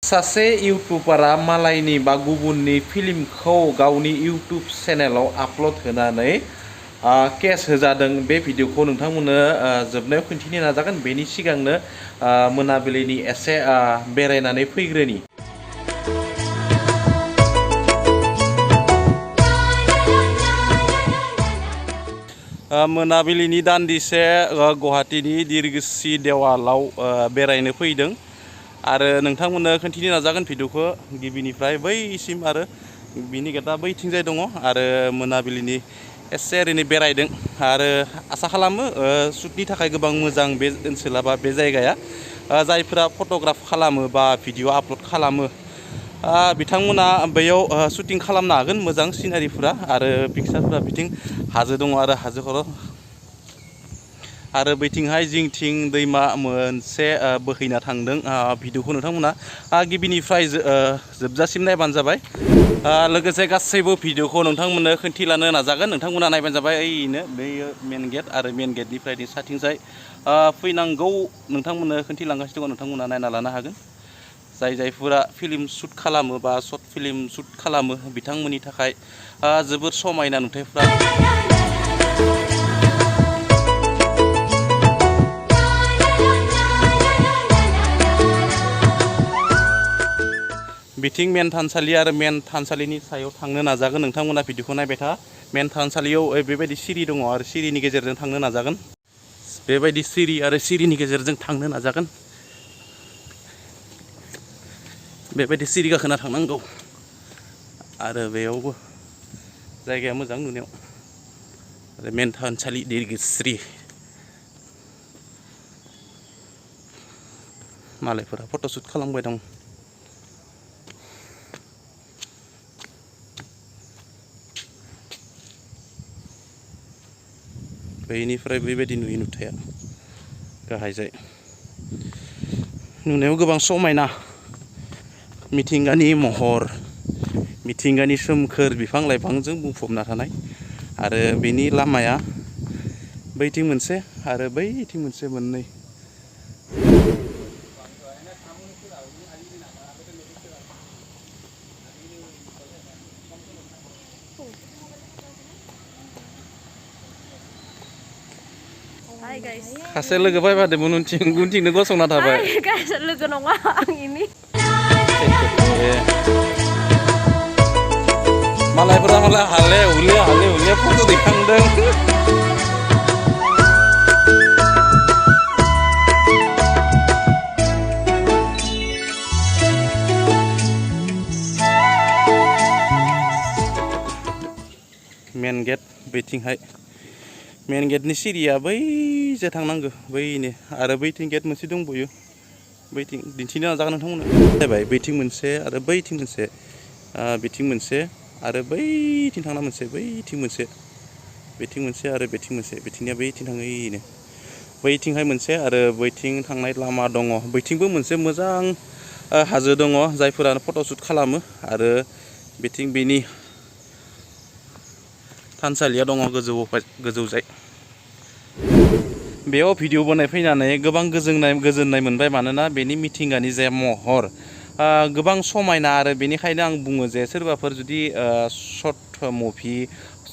सासे इउटुबारा मालायनि बा गुबुननि फिल्मखौ गावनि इउटुब चेनेलाव आपल'ड होनानै केस होजादों। बे भिडिअखौ नोंथांमोननो जोबनायाव खिन्थिनो नाजागोन। बेनि सिगांनो मोनाबिलिनि एसे बेरायनानै फैग्रोनि। मोनाबिलिनि दान्दिसे गुवाहाटीनि दिरगोसि देवालाव बेरायनो फैदों आरो नोंथांमोननो खिन्थिनो नाजागोन भिडिअखौ गिबिनिफ्राय बैसिम आरो बिनि गेटआ बैथिंजाय दङ आरो मोनाबिलिनि एसे ओरैनो बेरायदों आरो आसा खालामो शुटनि थाखाय गोबां मोजां बे ओनसोला बा बे जायगाया। जायफोरा फट'ग्राफ खालामो बा भिडिअ आपल'ड खालामो बिथांमोना बेयाव शुटिं खालामनो हागोन। मोजां सिनारिफोरा आरो पिक्सारफोरा बिथिं हाजो दङ आरो हाजो खर' आरो बैथिंहाय जिंथिं दैमा मोनसे बोहैना थांदों। भिडिअखौ नोंथांमोना गिबिनिफ्राय जोबजासिम नायबानो जाबाय। लोगोसे गासैबो भिडिअखौ नोंथांमोननो खिन्थिलानो नाजागोन। नोंथांमोना नायबानो जाबाय। ओइनो बेयो मेन गेट आरो मेन गेटनिफ्राय साथिंजाय फैनांगौ नोंथांमोननो खिन्थिलांगासिनो दङ। नोंथांमोना नायना लानो हागोन। जायफोरा फिल्म शुट खालामो बा शर्ट फिल्म शुट खालामो बिथांमोननि थाखाय जोबोर समायना नुथायफ्रा। बिथिं मेन थानसालि आरो मेन थानसालिनि सायाव थांनो नाजागोन। नोंथांमोना भिडिअखौ नायबाय था। मेन थानसालियाव बेबायदि सिरि दङ आरो सिरिनि गेजेरजों थांनो नाजागोन। बेबायदि सिरि आरो सिरिनि गेजेरजों थांनो नाजागोन। बेबायदि सिरि गाखोना थांनांगौ आरो बेयावबो जायगाया मोजां नुनायाव आरो मेन थानसालि दिरगोस्रि। मालायफोरा फट'शुट खालामबाय दं। बेनिफ्राय बेबायदि नुयो नुथाया गाहायजाय नुनायाव गोबां समायना मिथिंगानि महर, मिथिंगानि सोमखोर बिफां लाइफांजों बुंफबना थानाय आरो बेनि लामाया बैथिं मोनसे आरो बैथिं मोनसे मोननै। सासे लोगो फैबादोंमोन उनथिंनो गसंना थाबाय। लोगो नङा आं इनि। मालायफोरा मालाय हाले हुले फट' दैखांदों। मेन गेट बैथिंहाय मेन गेटनि सिरिया बैजे थांनांगौ बैनो आरो बैथिं गेट मोनसे दंबयो। बैथिं दिन्थिनो नाजागोन नोंथांमोना जाबाय। बैथिं मोनसे आरो बैथिं मोनसे बिथिं मोनसे आरो बैथिं थांना मोनसे बैथिं मोनसे बैथिं मोनसे आरो बैथिं मोनसे बिथिंनिया बैथिं थाङैनो बैथिंहाय मोनसे आरो बैथिं थांनाय लामा दङ। बैथिंबो मोनसे मोजां हाजो दङ जायफोरा फट'शुट खालामो आरो बिथिं बेनि थानसालिया दङ गोजौजाय। बेयाव भिडिअ बानाय फैनानै गोबां गोजोननाय मोनबाय। मानोना बेनि मिथिंगानि जे महर गोबां समायना आरो बेनिखायनो आं बुङो जे सोरबाफोर जुदि शर्ट मुभि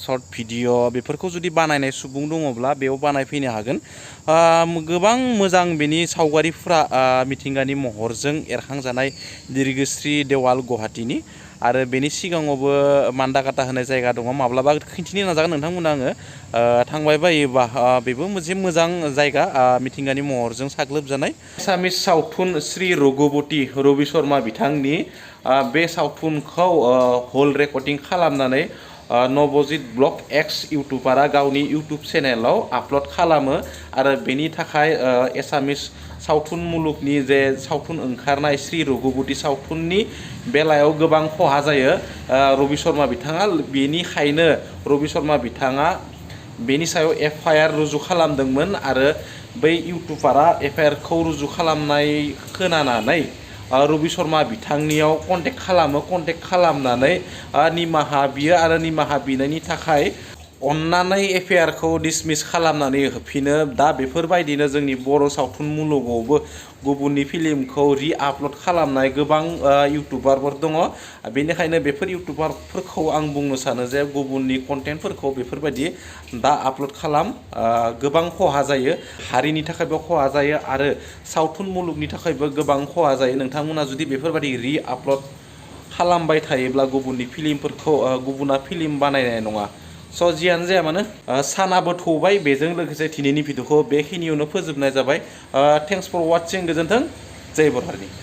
शर्ट भिडिअ बेफोरखौ जुदि बानायनाय सुबुं दङब्ला बेयाव बानायफैनो हागोन। गोबां मोजां बेनि सावगारिफ्रा मिथिंगानि महरजों एरखांजानाय दिरगोस्रि देवाल गुवाहाटीनि आरो बेनि सिगाङावबो मान्दाकाटा होनाय जायगा दङ। माब्लाबा खिन्थिनो नाजागोन नोंथांमोना आङो थांबाय बायोबा बेबो मोनसे मोजां जायगा मिथिंगानि महरजों साग्लोबजानाय। एसामिस सावथुन श्री रघुपति रबि शर्मा बिथांनि बे सावथुनखौ हल रेकर्डिं खालामनानै नबजित ब्लग एक्स इउटुबारा गावनि इउटुब चेनेलाव आपल'ड खालामो आरो बेनि थाखाय एसामिस सावथुन मुलुगनि जे सावथुन ओंखारनाय श्री रघुपति सावथुननि बेलायाव गोबां खहा जायो। रबि शर्मा बिथाङा बेनिखायनो रबि शर्मा बिथाङा बेनि सायाव FIR रुजु खालामदोंमोन आरो बै इउटुबारा FIRखौ रुजु खालामनाय खोनानानै रबि शर्मा बिथांनियाव कन्टेक्ट खालामो। कन्टेक्ट खालामनानै निमाहा बियो आरो निमाहा बिनायनि थाखाय अन्नानै एफआइआरखौ डिसमिस खालामनानै होफिनो। दा बेफोरबायदिनो जोंनि बर' सावथुन मुलुगावबो गुबुननि फिल्मखौ रि-आपल'ड खालामनाय गोबां इउटुबारफोर दङ। बेनिखायनो बेफोर इउटुबारफोरखौ आं बुंनो सानो जे गुबुननि कन्टेन्टफोरखौ बेफोरबायदि दा आपल'ड खालाम। गोबां खहा जायो, हारिनि थाखायबो खहा जायो आरो सावथुन मुलुगनि थाखायबो गोबां खहा जायो। नोंथांमोना जुदि बेफोरबायदि रि-आपल'ड खालामबाय थायोब्ला गुबुननि फिल्मफोरखौ गुबुना फिल्म बानायनाय नङा। स' जियानो जाया मानो सानाबो थौबाय। बेजों लोगोसे दिनैनि भिडिअखौ बेखिनियावनो फोजोबनाय जाबाय। Thanks for watching. गोजोन्थों। जय बर' हारिनि।